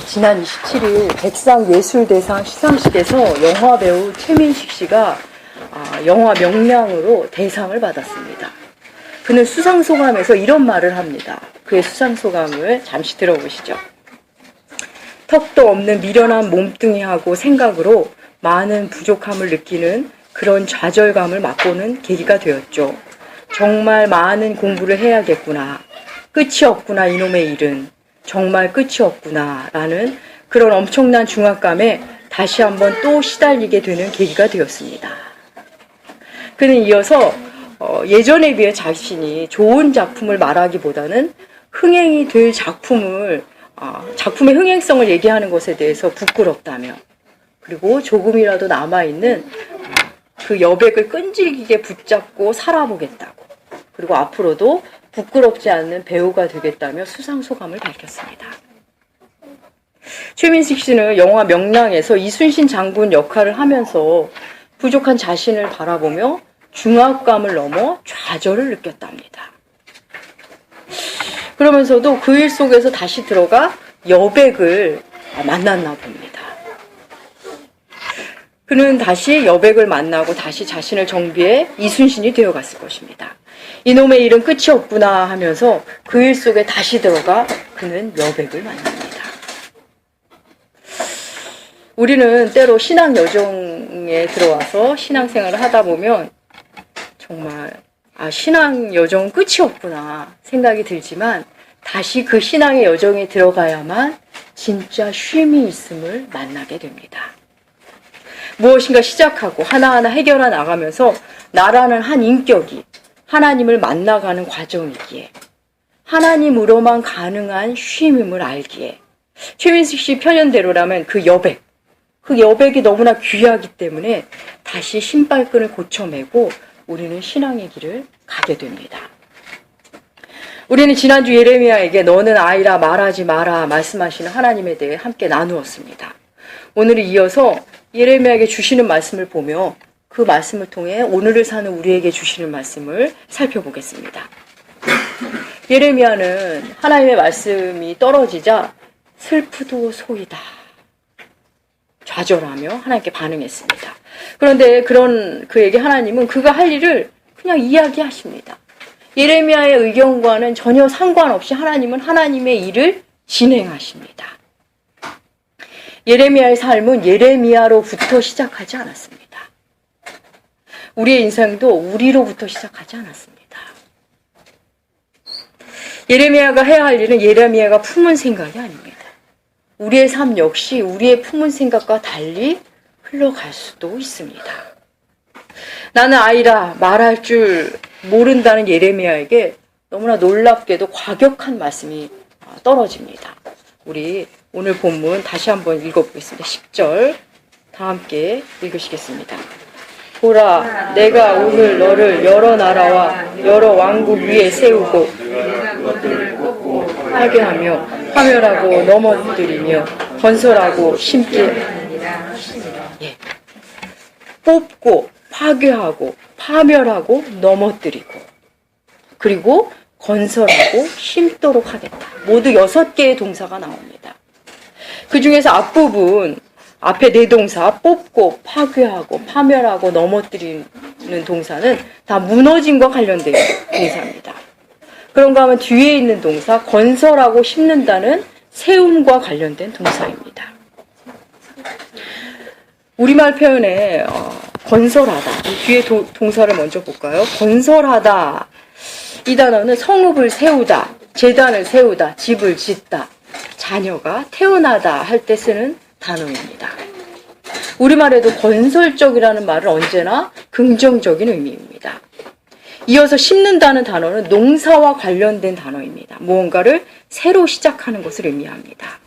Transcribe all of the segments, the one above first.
지난 27일 백상예술대상 시상식에서 영화배우 최민식 씨가 영화 명량으로 대상을 받았습니다. 그는 수상소감에서 이런 말을 합니다. 그의 수상소감을 잠시 들어보시죠. 턱도 없는 미련한 몸뚱이하고 생각으로 많은 부족함을 느끼는 그런 좌절감을 맛보는 계기가 되었죠. 정말 많은 공부를 해야겠구나. 끝이 없구나 이놈의 일은. 정말 끝이 없구나 라는 그런 엄청난 중압감에 다시 한번 또 시달리게 되는 계기가 되었습니다. 그는 이어서 예전에 비해 자신이 좋은 작품을 말하기보다는 흥행이 될 작품의 흥행성을 얘기하는 것에 대해서 부끄럽다며, 그리고 조금이라도 남아있는 그 여백을 끈질기게 붙잡고 살아보겠다고, 그리고 앞으로도 부끄럽지 않는 배우가 되겠다며 수상소감을 밝혔습니다. 최민식 씨는 영화 명량에서 이순신 장군 역할을 하면서 부족한 자신을 바라보며 중압감을 넘어 좌절을 느꼈답니다. 그러면서도 그 일 속에서 다시 들어가 여백을 만났나 봅니다. 그는 다시 여백을 만나고 다시 자신을 정비해 이순신이 되어갔을 것입니다. 이놈의 일은 끝이 없구나 하면서 그 일 속에 다시 들어가 그는 여백을 만납니다. 우리는 때로 신앙 여정에 들어와서 신앙생활을 하다 보면 정말 신앙 여정은 끝이 없구나 생각이 들지만 다시 그 신앙의 여정에 들어가야만 진짜 쉼이 있음을 만나게 됩니다. 무엇인가 시작하고 하나하나 해결해 나가면서 나라는 한 인격이 하나님을 만나가는 과정이기에 하나님으로만 가능한 쉼임을 알기에 최민식 씨 표현대로라면 그 여백이 너무나 귀하기 때문에 다시 신발끈을 고쳐매고 우리는 신앙의 길을 가게 됩니다. 우리는 지난주 예레미야에게 너는 아이라 말하지 마라 말씀하시는 하나님에 대해 함께 나누었습니다. 오늘은 이어서 예레미야에게 주시는 말씀을 보며 그 말씀을 통해 오늘을 사는 우리에게 주시는 말씀을 살펴보겠습니다. 예레미야는 하나님의 말씀이 떨어지자 슬프도 소이다 좌절하며 하나님께 반응했습니다. 그런데 그런 그에게 하나님은 그가 할 일을 그냥 이야기하십니다. 예레미야의 의견과는 전혀 상관없이 하나님은 하나님의 일을 진행하십니다. 예레미야의 삶은 예레미야로부터 시작하지 않았습니다. 우리의 인생도 우리로부터 시작하지 않았습니다. 예레미야가 해야 할 일은 예레미야가 품은 생각이 아닙니다. 우리의 삶 역시 우리의 품은 생각과 달리 흘러갈 수도 있습니다. 나는 아이라 말할 줄 모른다는 예레미야에게 너무나 놀랍게도 과격한 말씀이 떨어집니다. 우리 오늘 본문 다시 한번 읽어보겠습니다. 10절 다 함께 읽으시겠습니다. 보라, 내가 오늘 너를 여러 나라와 여러 왕국 위에 세우고 파괴하며 파멸하고 넘어뜨리며 건설하고 심게 뽑고 파괴하고 파멸하고 넘어뜨리고 그리고 건설하고 심도록 하겠다. 모두 6개의 동사가 나옵니다. 그 중에서 앞부분 앞에 4동사 뽑고 파괴하고 파멸하고 넘어뜨리는 동사는 다 무너짐과 관련된 동사입니다. 그런가 하면 뒤에 있는 동사 건설하고 심는다는 세움과 관련된 동사입니다. 우리말 표현에 건설하다 이 뒤에 동사를 먼저 볼까요? 건설하다 이 단어는 성읍을 세우다, 제단을 세우다, 집을 짓다, 자녀가 태어나다 할 때 쓰는 단어입니다. 우리말에도 건설적이라는 말은 언제나 긍정적인 의미입니다. 이어서 심는다는 단어는 농사와 관련된 단어입니다. 무언가를 새로 시작하는 것을 의미합니다.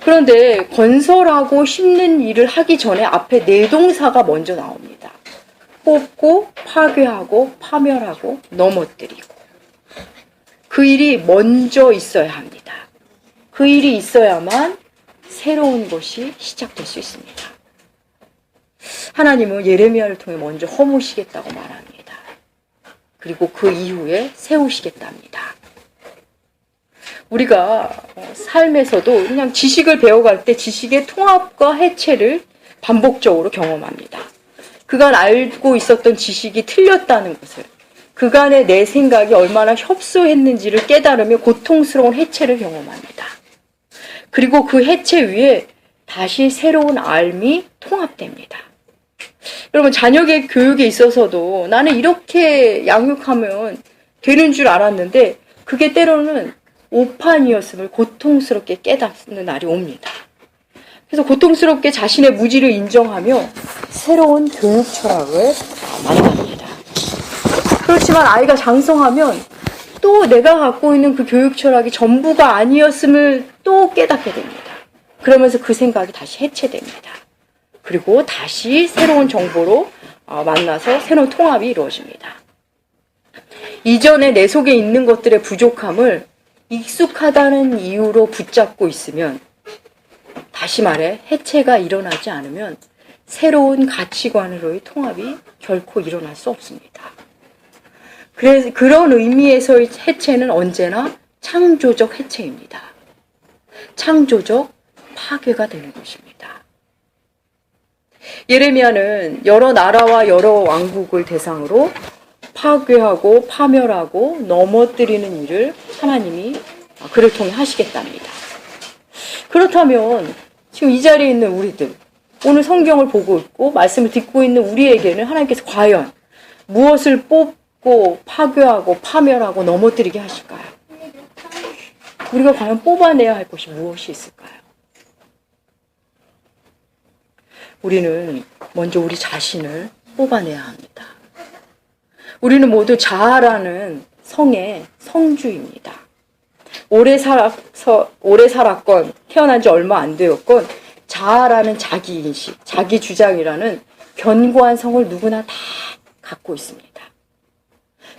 그런데 건설하고 심는 일을 하기 전에 앞에 4동사가 먼저 나옵니다. 뽑고 파괴하고 파멸하고 넘어뜨리고 그 일이 먼저 있어야 합니다. 그 일이 있어야만 새로운 것이 시작될 수 있습니다. 하나님은 예레미야를 통해 먼저 허무시겠다고 말합니다. 그리고 그 이후에 세우시겠답니다. 우리가 삶에서도 그냥 지식을 배워갈 때 지식의 통합과 해체를 반복적으로 경험합니다. 그간 알고 있었던 지식이 틀렸다는 것을, 그간의 내 생각이 얼마나 협소했는지를 깨달으며 고통스러운 해체를 경험합니다. 그리고 그 해체 위에 다시 새로운 알미 통합됩니다. 여러분, 자녀의 교육에 있어서도 나는 이렇게 양육하면 되는 줄 알았는데 그게 때로는 오판이었음을 고통스럽게 깨닫는 날이 옵니다. 그래서 고통스럽게 자신의 무지를 인정하며 새로운 교육 철학을 만납니다. 그렇지만 아이가 장성하면 또 내가 갖고 있는 그 교육 철학이 전부가 아니었음을 또 깨닫게 됩니다. 그러면서 그 생각이 다시 해체됩니다. 그리고 다시 새로운 정보로 만나서 새로운 통합이 이루어집니다. 이전에 내 속에 있는 것들의 부족함을 익숙하다는 이유로 붙잡고 있으면, 다시 말해 해체가 일어나지 않으면 새로운 가치관으로의 통합이 결코 일어날 수 없습니다. 그래서 그런 의미에서의 해체는 언제나 창조적 해체입니다. 창조적 파괴가 되는 것입니다. 예레미야는 여러 나라와 여러 왕국을 대상으로 파괴하고 파멸하고 넘어뜨리는 일을 하나님이 그를 통해 하시겠답니다. 그렇다면 지금 이 자리에 있는 우리들, 오늘 성경을 보고 있고 말씀을 듣고 있는 우리에게는 하나님께서 과연 무엇을 뽑고 파괴하고 파멸하고 넘어뜨리게 하실까요? 우리가 과연 뽑아내야 할 것이 무엇이 있을까요? 우리는 먼저 우리 자신을 뽑아내야 합니다. 우리는 모두 자아라는 성의 성주입니다. 오래 살았건 태어난 지 얼마 안 되었건 자아라는 자기인식, 자기 주장이라는 견고한 성을 누구나 다 갖고 있습니다.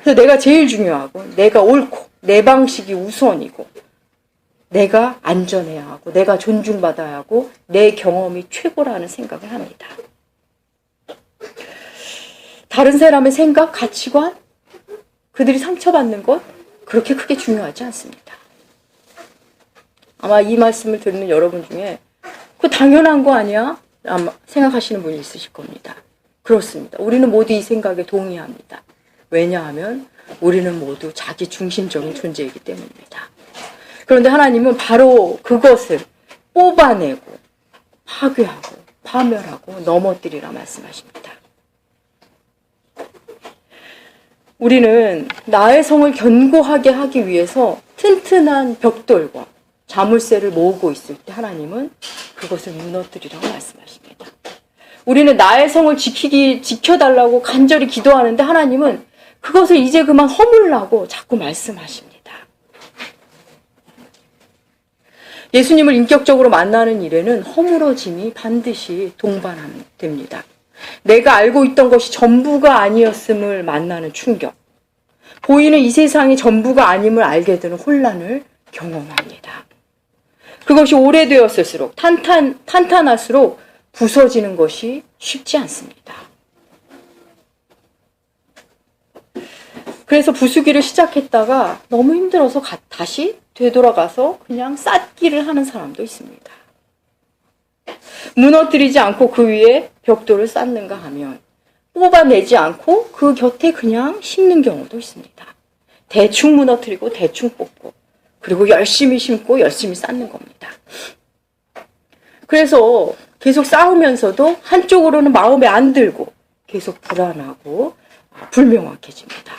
그래서 내가 제일 중요하고, 내가 옳고, 내 방식이 우선이고, 내가 안전해야 하고, 내가 존중받아야 하고, 내 경험이 최고라는 생각을 합니다. 다른 사람의 생각, 가치관, 그들이 상처받는 것 그렇게 크게 중요하지 않습니다. 아마 이 말씀을 듣는 여러분 중에 그거 당연한 거 아니야? 아마 생각하시는 분이 있으실 겁니다. 그렇습니다. 우리는 모두 이 생각에 동의합니다. 왜냐하면 우리는 모두 자기 중심적인 존재이기 때문입니다. 그런데 하나님은 바로 그것을 뽑아내고 파괴하고 파멸하고 넘어뜨리라 말씀하십니다. 우리는 나의 성을 견고하게 하기 위해서 튼튼한 벽돌과 자물쇠를 모으고 있을 때 하나님은 그것을 무너뜨리라고 말씀하십니다. 우리는 나의 성을 지켜달라고 간절히 기도하는데 하나님은 그것을 이제 그만 허물라고 자꾸 말씀하십니다. 예수님을 인격적으로 만나는 일에는 허물어짐이 반드시 동반됩니다. 내가 알고 있던 것이 전부가 아니었음을 만나는 충격, 보이는 이 세상이 전부가 아님을 알게 되는 혼란을 경험합니다. 그것이 오래되었을수록 탄탄할수록 부서지는 것이 쉽지 않습니다. 그래서 부수기를 시작했다가 너무 힘들어서 다시 되돌아가서 그냥 쌓기를 하는 사람도 있습니다. 무너뜨리지 않고 그 위에 벽돌을 쌓는가 하면 뽑아내지 않고 그 곁에 그냥 심는 경우도 있습니다. 대충 무너뜨리고 대충 뽑고 그리고 열심히 심고 열심히 쌓는 겁니다. 그래서 계속 쌓으면서도 한쪽으로는 마음에 안 들고 계속 불안하고 불명확해집니다.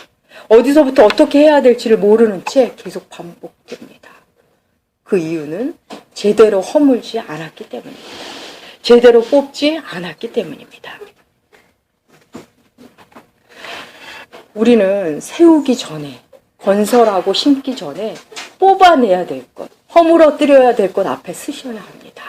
어디서부터 어떻게 해야 될지를 모르는 채 계속 반복됩니다. 그 이유는 제대로 허물지 않았기 때문입니다. 제대로 뽑지 않았기 때문입니다. 우리는 세우기 전에, 건설하고 심기 전에 뽑아내야 될 것, 허물어뜨려야 될 것 앞에 서셔야 합니다.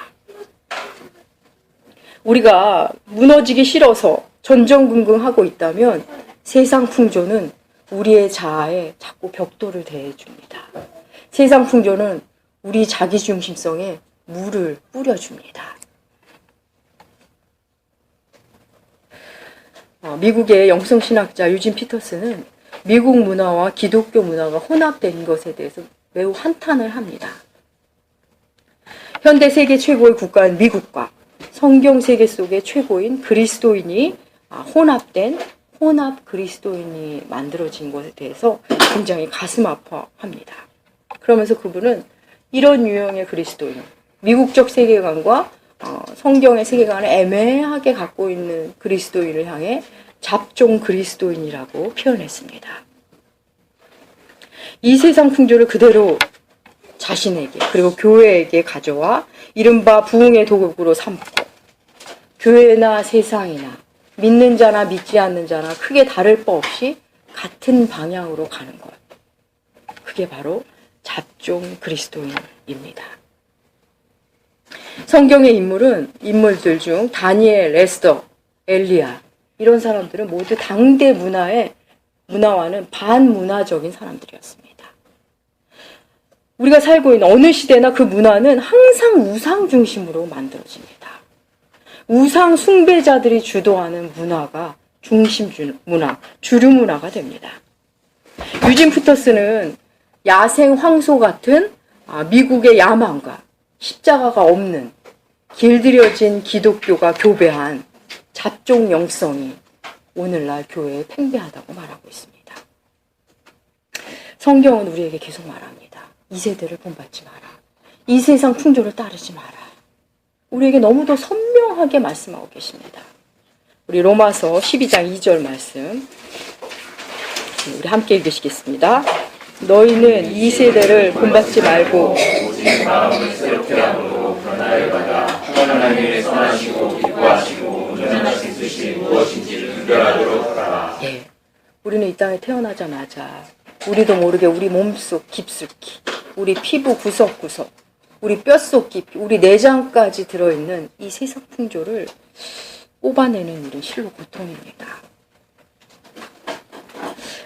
우리가 무너지기 싫어서 전전긍긍하고 있다면 세상 풍조는 우리의 자아에 자꾸 벽돌을 대줍니다. 세상 풍조는 우리 자기중심성에 물을 뿌려줍니다. 미국의 영성신학자 유진 피터스는 미국 문화와 기독교 문화가 혼합된 것에 대해서 매우 한탄을 합니다. 현대 세계 최고의 국가인 미국과 성경 세계 속의 최고인 그리스도인이 혼합된 혼합 그리스도인이 만들어진 것에 대해서 굉장히 가슴 아파합니다. 그러면서 그분은 이런 유형의 그리스도인, 미국적 세계관과 성경의 세계관을 애매하게 갖고 있는 그리스도인을 향해 잡종 그리스도인이라고 표현했습니다. 이 세상 풍조를 그대로 자신에게 그리고 교회에게 가져와 이른바 부흥의 도구로 삼고 교회나 세상이나 믿는 자나 믿지 않는 자나 크게 다를 바 없이 같은 방향으로 가는 것. 그게 바로 잡종 그리스도인입니다. 성경의 인물들 중 다니엘, 에스더, 엘리야 이런 사람들은 모두 당대 문화와는 반문화적인 사람들이었습니다. 우리가 살고 있는 어느 시대나 그 문화는 항상 우상 중심으로 만들어집니다. 우상 숭배자들이 주도하는 문화가 중심 문화, 주류 문화가 됩니다. 유진 푸터스는 야생 황소 같은 미국의 야망과 십자가가 없는 길들여진 기독교가 교배한 잡종 영성이 오늘날 교회에 팽배하다고 말하고 있습니다. 성경은 우리에게 계속 말합니다. 이 세대를 본받지 마라. 이 세상 풍조를 따르지 마라. 우리에게 너무도 선명하게 말씀하고 계십니다. 우리 로마서 12장 2절 말씀 우리 함께 읽으시겠습니다. 너희는 이 세대를 본받지 말고 오직 마음을 새롭게 함으로 변화를 받아 하나님의 선하시고 기뻐하시고 온전하신 뜻이 무엇인지를 분별하도록 하라. 예, 우리는 이 땅에 태어나자마자 우리도 모르게 우리 몸속 깊숙이 우리 피부 구석구석 우리 뼛속 깊이 우리 내장까지 들어있는 이 세상 풍조를 뽑아내는 일은 실로 고통입니다.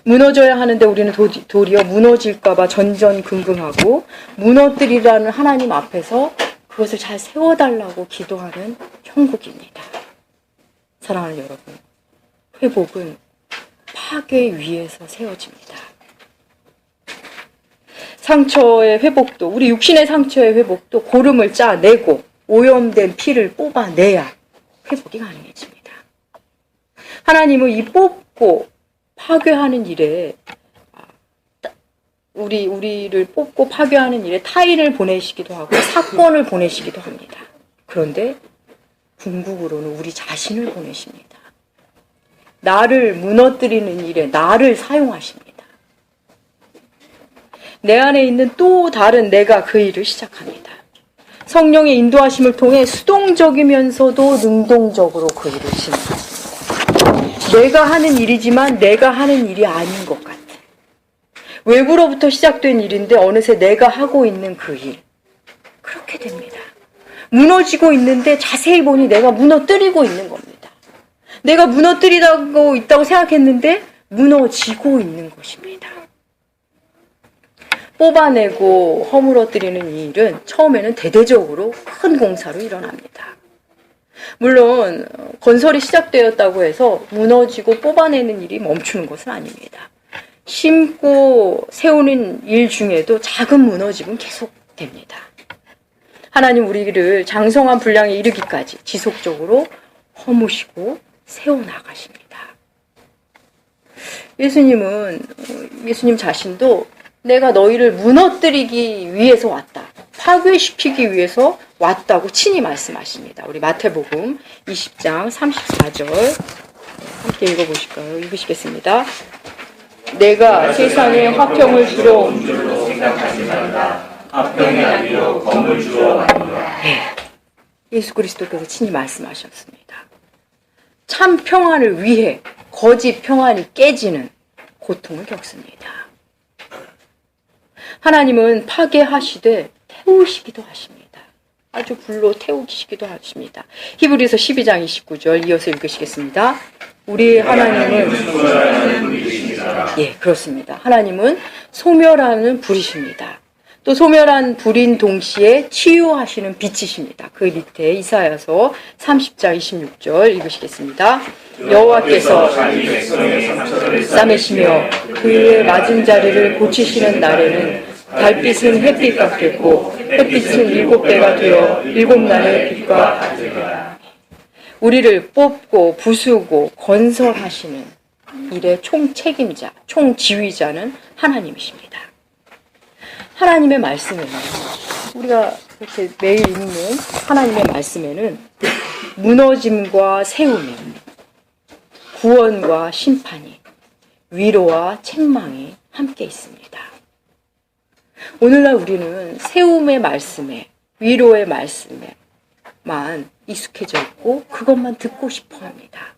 무너져야 하는데 우리는 도리어 무너질까봐 전전긍긍하고 무너뜨리라는 하나님 앞에서 그것을 잘 세워달라고 기도하는 형국입니다. 사랑하는 여러분, 회복은 파괴 위에서 세워집니다. 상처의 회복도, 우리 육신의 상처의 회복도 고름을 짜내고 오염된 피를 뽑아내야 회복이 가능해집니다. 하나님은 이 뽑고 파괴하는 일에 우리를 뽑고 파괴하는 일에 타인을 보내시기도 하고 사건을 보내시기도 합니다. 그런데 궁극으로는 우리 자신을 보내십니다. 나를 무너뜨리는 일에 나를 사용하십니다. 내 안에 있는 또 다른 내가 그 일을 시작합니다. 성령의 인도하심을 통해 수동적이면서도 능동적으로 그 일을 진행합니다. 내가 하는 일이지만 내가 하는 일이 아닌 것 같아. 외부로부터 시작된 일인데 어느새 내가 하고 있는 그 일. 그렇게 됩니다. 무너지고 있는데 자세히 보니 내가 무너뜨리고 있는 겁니다. 내가 무너뜨리고 있다고 생각했는데 무너지고 있는 것입니다. 뽑아내고 허물어뜨리는 이 일은 처음에는 대대적으로 큰 공사로 일어납니다. 물론 건설이 시작되었다고 해서 무너지고 뽑아내는 일이 멈추는 것은 아닙니다. 심고 세우는 일 중에도 작은 무너짐은 계속됩니다. 하나님 우리를 장성한 분량에 이르기까지 지속적으로 허무시고 세워나가십니다. 예수님 자신도 내가 너희를 무너뜨리기 위해서 왔다. 파괴시키기 위해서 왔다고 친히 말씀하십니다. 우리 마태복음 20장 34절 함께 읽어보실까요? 읽으시겠습니다. 내가 세상에 화평을 주러 온 줄로 생각하지 말라. 화평의 나비로 검을 주러 왔노라. 네, 예수 그리스도께서 친히 말씀하셨습니다. 참 평안을 위해 거짓 평안이 깨지는 고통을 겪습니다. 하나님은 파괴하시되 태우시기도 하십니다. 아주 불로 태우시기도 하십니다. 히브리서 12장 29절 이어서 읽으시겠습니다. 우리 하나님은 예, 그렇습니다. 하나님은 소멸하는 불이십니다. 또 소멸한 불인 동시에 치유하시는 빛이십니다. 그 밑에 이사야서 30장 26절 읽으시겠습니다. 여호와께서 싸매시며 그의 맞은 자리를 고치시는 날에는 달빛은 햇빛 같겠고 햇빛은 7배가 되어 7날의 빛과 같으리라. 우리를 뽑고 부수고 건설하시는 일의 총책임자, 총지휘자는 하나님이십니다. 하나님의 말씀에는, 우리가 이렇게 매일 읽는 하나님의 말씀에는 무너짐과 세움이, 구원과 심판이, 위로와 책망이 함께 있습니다. 오늘날 우리는 세움의 말씀에, 위로의 말씀에만 익숙해져 있고 그것만 듣고 싶어 합니다.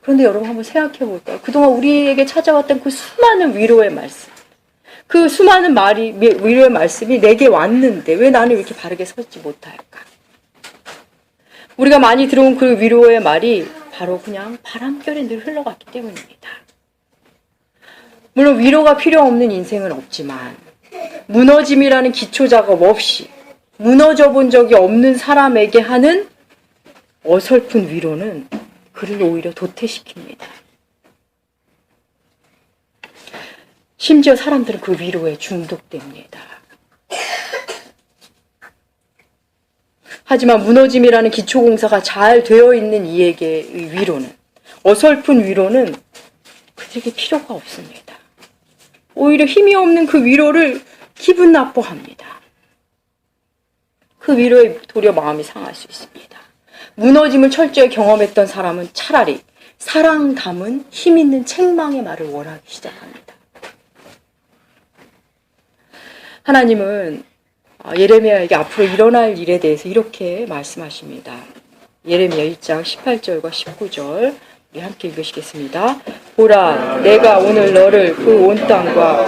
그런데 여러분 한번 생각해 볼까요? 그동안 우리에게 찾아왔던 그 수많은 위로의 말씀, 그 수많은 위로의 말씀이 내게 왔는데 왜 나는 이렇게 바르게 서지 못할까? 우리가 많이 들어온 그 위로의 말이 바로 그냥 바람결에 늘 흘러갔기 때문입니다. 물론 위로가 필요 없는 인생은 없지만 무너짐이라는 기초 작업 없이 무너져 본 적이 없는 사람에게 하는 어설픈 위로는 그를 오히려 도태시킵니다. 심지어 사람들은 그 위로에 중독됩니다. 하지만 무너짐이라는 기초공사가 잘 되어 있는 이에게의 위로는, 어설픈 위로는 그들에게 필요가 없습니다. 오히려 힘이 없는 그 위로를 기분 나빠합니다. 그 위로에 도리어 마음이 상할 수 있습니다. 무너짐을 철저히 경험했던 사람은 차라리 사랑 담은 힘 있는 책망의 말을 원하기 시작합니다. 하나님은 예레미야에게 앞으로 일어날 일에 대해서 이렇게 말씀하십니다. 예레미야 1장 18절과 19절 우리 함께 읽으시겠습니다. 보라, 내가 오늘 너를 그 온 땅과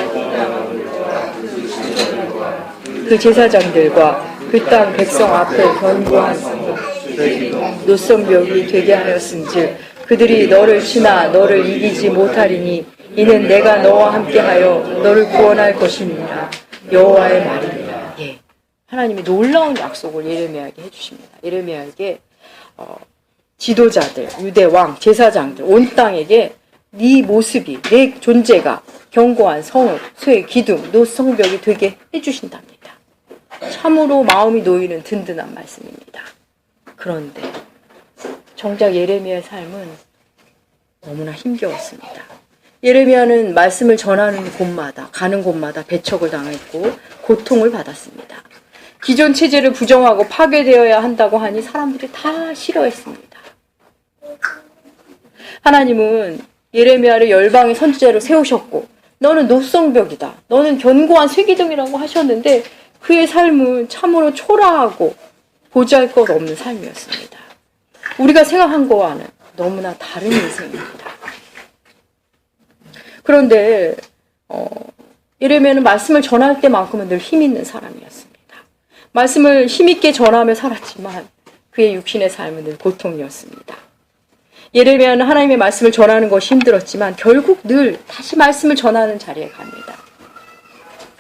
그 제사장들과 그 땅 백성 앞에 견고한 노성벽이 되게 하였은즉 그들이 너를 치나 너를 이기지 못하리니 이는 내가 너와 함께하여 너를 구원할 것임이니라. 여호와의 말이니라. 예, 하나님이 놀라운 약속을 예레미야에게 해주십니다. 예레미야에게 지도자들, 유대 왕, 제사장들, 온 땅에게 네 모습이, 내 존재가 견고한 성읍, 쇠, 기둥, 노성벽이 되게 해주신답니다. 참으로 마음이 놓이는 든든한 말씀입니다. 그런데 정작 예레미야의 삶은 너무나 힘겨웠습니다. 예레미야는 말씀을 전하는 곳마다, 가는 곳마다 배척을 당했고 고통을 받았습니다. 기존 체제를 부정하고 파괴되어야 한다고 하니 사람들이 다 싫어했습니다. 하나님은 예레미야를 열방의 선지자로 세우셨고 너는 노성벽이다, 너는 견고한 쇠기둥이라고 하셨는데 그의 삶은 참으로 초라하고 보잘것없는 삶이었습니다. 우리가 생각한 거와는 너무나 다른 인생입니다. 그런데 예레미야는 말씀을 전할 때만큼은 늘 힘있는 사람이었습니다. 말씀을 힘있게 전하며 살았지만 그의 육신의 삶은 늘 고통이었습니다. 예레미야는 하나님의 말씀을 전하는 것이 힘들었지만 결국 늘 다시 말씀을 전하는 자리에 갑니다.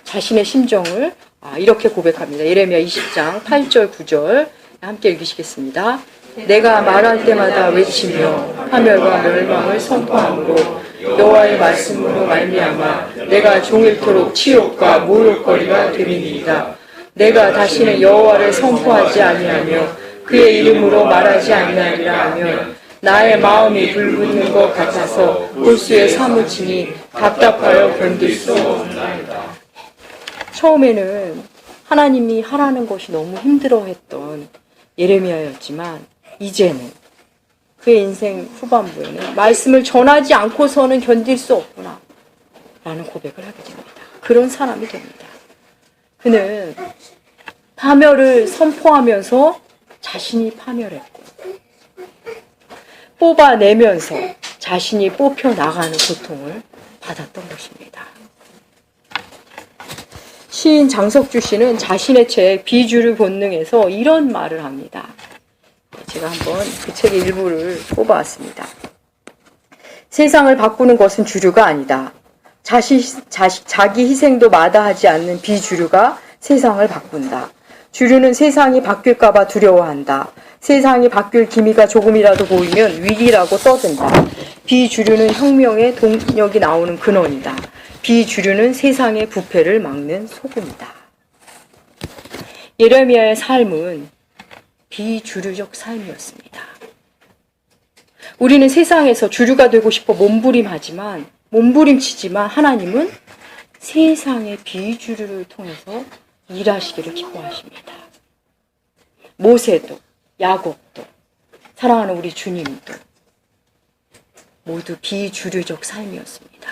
자신의 심정을 이렇게 고백합니다. 예레미야 20장 8절 9절 함께 읽으시겠습니다. 내가 말할 때마다 외치며 파멸과 멸망을 선포함으로 여호와의 말씀으로 말미암아 내가 종일토록 치욕과 모욕거리가 됨이니이다. 내가 다시는 여호와를 선포하지 아니하며 그의 이름으로 말하지 아니하리라 하면 나의 마음이 불붙는 것 같아서 골수에 사무치니 답답하여 견딜 수 없나이다. 처음에는 하나님이 하라는 것이 너무 힘들어했던 예레미야였지만 이제는 그의 인생 후반부에는 말씀을 전하지 않고서는 견딜 수 없구나 라는 고백을 하게 됩니다. 그런 사람이 됩니다. 그는 파멸을 선포하면서 자신이 파멸했고 뽑아내면서 자신이 뽑혀나가는 고통을 받았던 것입니다. 시인 장석주 씨는 자신의 책 비주류 본능에서 이런 말을 합니다. 제가 한번 그 책의 일부를 뽑아왔습니다. 세상을 바꾸는 것은 주류가 아니다. 자기 희생도 마다하지 않는 비주류가 세상을 바꾼다. 주류는 세상이 바뀔까 봐 두려워한다. 세상이 바뀔 기미가 조금이라도 보이면 위기라고 떠든다. 비주류는 혁명의 동력이 나오는 근원이다. 비주류는 세상의 부패를 막는 소금이다. 예레미야의 삶은 비주류적 삶이었습니다. 우리는 세상에서 주류가 되고 싶어 몸부림치지만 하나님은 세상의 비주류를 통해서 일하시기를 기뻐하십니다. 모세도, 야곱도, 사랑하는 우리 주님도 모두 비주류적 삶이었습니다.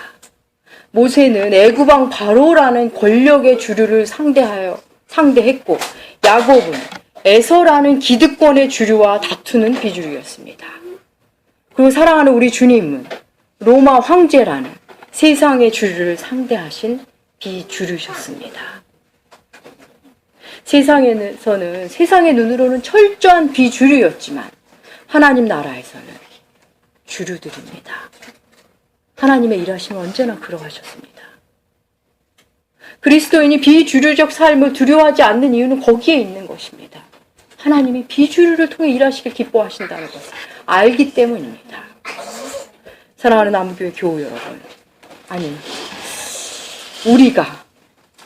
모세는 애굽왕 바로라는 권력의 주류를 상대했고, 야곱은 에서라는 기득권의 주류와 다투는 비주류였습니다. 그리고 사랑하는 우리 주님은 로마 황제라는 세상의 주류를 상대하신 비주류셨습니다. 세상에서는 세상의 눈으로는 철저한 비주류였지만 하나님 나라에서는 주류들입니다. 하나님의 일하심은 언제나 그러하셨습니다. 그리스도인이 비주류적 삶을 두려워하지 않는 이유는 거기에 있는 것입니다. 하나님이 비주류를 통해 일하시길 기뻐하신다는 것을 알기 때문입니다. 사랑하는 남교회 교우 여러분, 아니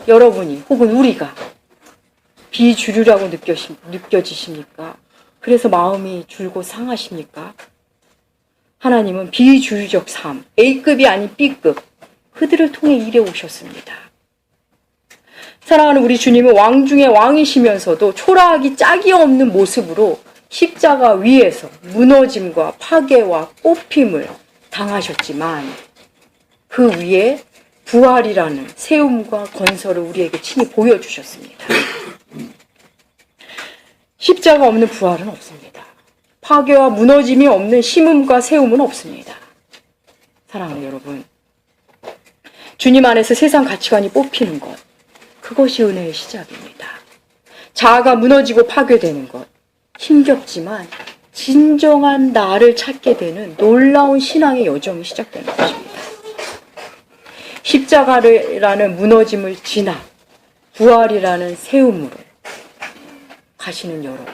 여러분이 혹은 우리가 비주류라고 느껴지십니까? 그래서 마음이 줄곧 상하십니까? 하나님은 비주류적 삶, A급이 아닌 B급, 그들을 통해 일해 오셨습니다. 사랑하는 우리 주님은 왕 중에 왕이시면서도 초라하기 짝이 없는 모습으로 십자가 위에서 무너짐과 파괴와 뽑힘을 당하셨지만 그 위에 부활이라는 세움과 건설을 우리에게 친히 보여주셨습니다. 십자가 없는 부활은 없습니다. 파괴와 무너짐이 없는 심음과 세움은 없습니다. 사랑하는 여러분, 주님 안에서 세상 가치관이 뽑히는 것, 그것이 은혜의 시작입니다. 자아가 무너지고 파괴되는 것, 힘겹지만 진정한 나를 찾게 되는 놀라운 신앙의 여정이 시작되는 것입니다. 십자가라는 무너짐을 지나 부활이라는 세움으로 가시는 여러분,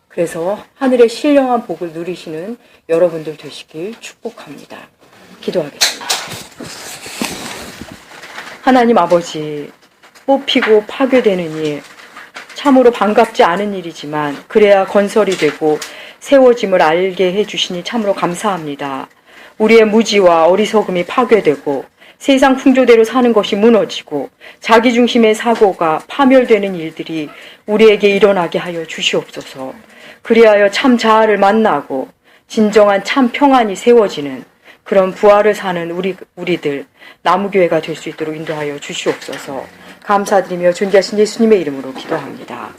그래서 하늘의 신령한 복을 누리시는 여러분들 되시길 축복합니다. 기도하겠습니다. 하나님 아버지, 뽑히고 파괴되는 일, 참으로 반갑지 않은 일이지만 그래야 건설이 되고 세워짐을 알게 해주시니 참으로 감사합니다. 우리의 무지와 어리석음이 파괴되고 세상 풍조대로 사는 것이 무너지고 자기중심의 사고가 파멸되는 일들이 우리에게 일어나게 하여 주시옵소서. 그리하여 참 자아를 만나고 진정한 참 평안이 세워지는 그런 부활을 사는 우리들 나무교회가 될 수 있도록 인도하여 주시옵소서. 감사드리며 존귀하신 예수님의 이름으로 기도합니다.